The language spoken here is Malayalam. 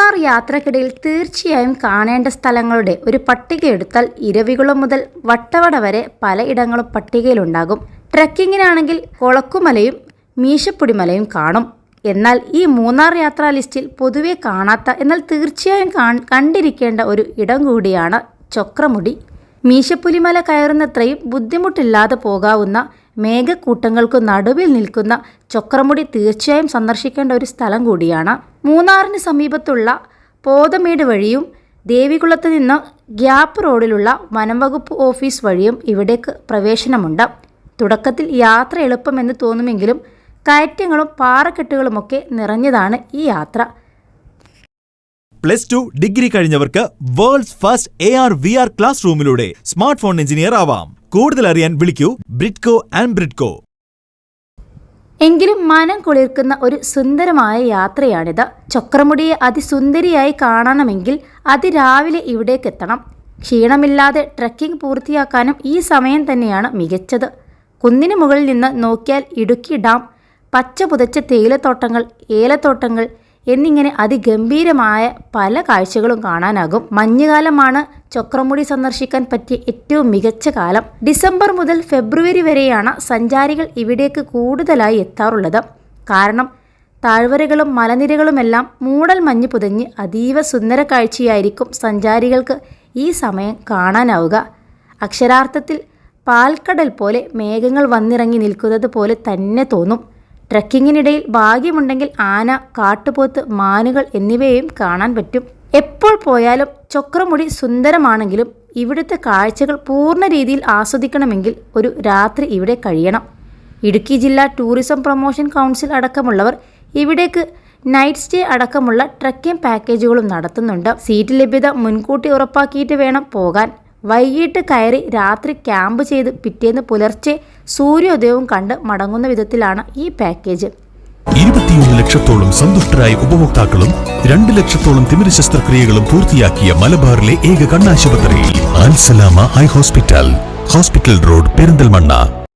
മൂന്നാർ യാത്രക്കിടയിൽ തീർച്ചയായും കാണേണ്ട സ്ഥലങ്ങളുടെ ഒരു പട്ടിക എടുത്താൽ ഇരവികുളം മുതൽ വട്ടവട വരെ പലയിടങ്ങളും പട്ടികയിലുണ്ടാകും. ട്രെക്കിങ്ങിനാണെങ്കിൽ കൊളക്കുമലയും മീശപ്പൊടിമലയും കാണും. എന്നാൽ ഈ മൂന്നാർ യാത്രാ ലിസ്റ്റിൽ പൊതുവെ കാണാത്ത എന്നാൽ തീർച്ചയായും കണ്ടിരിക്കേണ്ട ഒരു ഇടം കൂടിയാണ് ചൊക്രമുടി. മീശപ്പുലിമല കയറുന്നത്രയും ബുദ്ധിമുട്ടില്ലാതെ പോകാവുന്ന മേഘക്കൂട്ടങ്ങൾക്കു നടുവിൽ നിൽക്കുന്ന ചൊക്രമുടി തീർച്ചയായും സന്ദർശിക്കേണ്ട ഒരു സ്ഥലം കൂടിയാണ്. മൂന്നാറിന് സമീപത്തുള്ള പോതമേട് വഴിയും ദേവികുളത്ത് നിന്ന് ഗ്യാപ്പ് റോഡിലുള്ള വനംവകുപ്പ് ഓഫീസ് വഴിയും ഇവിടേക്ക് പ്രവേശനമുണ്ട്. തുടക്കത്തിൽ യാത്ര എളുപ്പമെന്ന് തോന്നുമെങ്കിലും കയറ്റങ്ങളും പാറക്കെട്ടുകളുമൊക്കെ നിറഞ്ഞതാണ് ഈ യാത്ര. +2 ഡിഗ്രി കഴിഞ്ഞവർക്ക് വേൾഡ്സ് ഫസ്റ്റ് AR/VR ക്ലാസ് റൂമിലൂടെ സ്മാർട്ട് ഫോൺ എഞ്ചിനീയർ ആവാം. കൂടുതൽ അറിയാൻ വിളിക്കൂ ബ്രിഡ്കോ ആൻഡ് ബ്രിഡ്കോ. എങ്കിലും മനം കുളിർക്കുന്ന ഒരു സുന്ദരമായ യാത്രയാണിത്. ചൊക്രമുടിയെ അതിസുന്ദരിയായി കാണണമെങ്കിൽ അതിരാവിലെ ഇവിടേക്കെത്തണം. ക്ഷീണമില്ലാതെ ട്രെക്കിംഗ് പൂർത്തിയാക്കാനും ഈ സമയം തന്നെയാണ് മികച്ചത്. കുന്നിന് മുകളിൽ നിന്ന് നോക്കിയാൽ ഇടുക്കി ഡാം, പച്ച പുതച്ച തേയിലത്തോട്ടങ്ങൾ, ഏലത്തോട്ടങ്ങൾ എന്നിങ്ങനെ അതിഗംഭീരമായ പല കാഴ്ചകളും കാണാനാകും. മഞ്ഞുകാലമാണ് ചൊക്രമുടി സന്ദർശിക്കാൻ പറ്റിയ ഏറ്റവും മികച്ച കാലം. ഡിസംബർ മുതൽ ഫെബ്രുവരി വരെയാണ് സഞ്ചാരികൾ ഇവിടേക്ക് കൂടുതലായി എത്താറുള്ളത്. കാരണം താഴ്വരകളും മലനിരകളുമെല്ലാം മൂടൽ മഞ്ഞ് പുതഞ്ഞ് അതീവ സുന്ദര കാഴ്ചയായിരിക്കും സഞ്ചാരികൾക്ക് ഈ സമയം കാണാനാവുക. അക്ഷരാർത്ഥത്തിൽ പാൽക്കടൽ പോലെ മേഘങ്ങൾ വന്നിറങ്ങി നിൽക്കുന്നത് പോലെ തന്നെ തോന്നും. ട്രെക്കിങ്ങിനിടയിൽ ഭാഗ്യമുണ്ടെങ്കിൽ ആന, കാട്ടുപോത്ത്, മാനുകൾ എന്നിവയും കാണാൻ പറ്റും. എപ്പോൾ പോയാലും ചൊക്രമുടി സുന്ദരമാണെങ്കിലും ഇവിടുത്തെ കാഴ്ചകൾ പൂർണ്ണ രീതിയിൽ ആസ്വദിക്കണമെങ്കിൽ ഒരു രാത്രി ഇവിടെ കഴിയണം. ഇടുക്കി ജില്ലാ ടൂറിസം പ്രൊമോഷൻ കൗൺസിൽ അടക്കമുള്ളവർ ഇവിടേക്ക് നൈറ്റ് സ്റ്റേ അടക്കമുള്ള ട്രെക്കിംഗ് പാക്കേജുകളും നടത്തുന്നുണ്ട്. സീറ്റ് ലഭ്യത മുൻകൂട്ടി ഉറപ്പാക്കിയിട്ട് വേണം പോകാൻ. വൈകിട്ട് കയറി രാത്രി ക്യാമ്പ് ചെയ്ത് പിറ്റേന്ന് പുലർച്ചെ സൂര്യോദയവും കണ്ട് മടങ്ങുന്ന വിധത്തിലാണ് ഈ പാക്കേജ്. 21 ലക്ഷത്തോളം സന്തുഷ്ടരായ ഉപഭോക്താക്കളും 2 ലക്ഷത്തോളം തിമിര ശസ്ത്രക്രിയകളും പൂർത്തിയാക്കിയ മലബാറിലെ ഏക കണ്ണാശുപത്രി Al Salama eye hospital road, Perinthalmanna.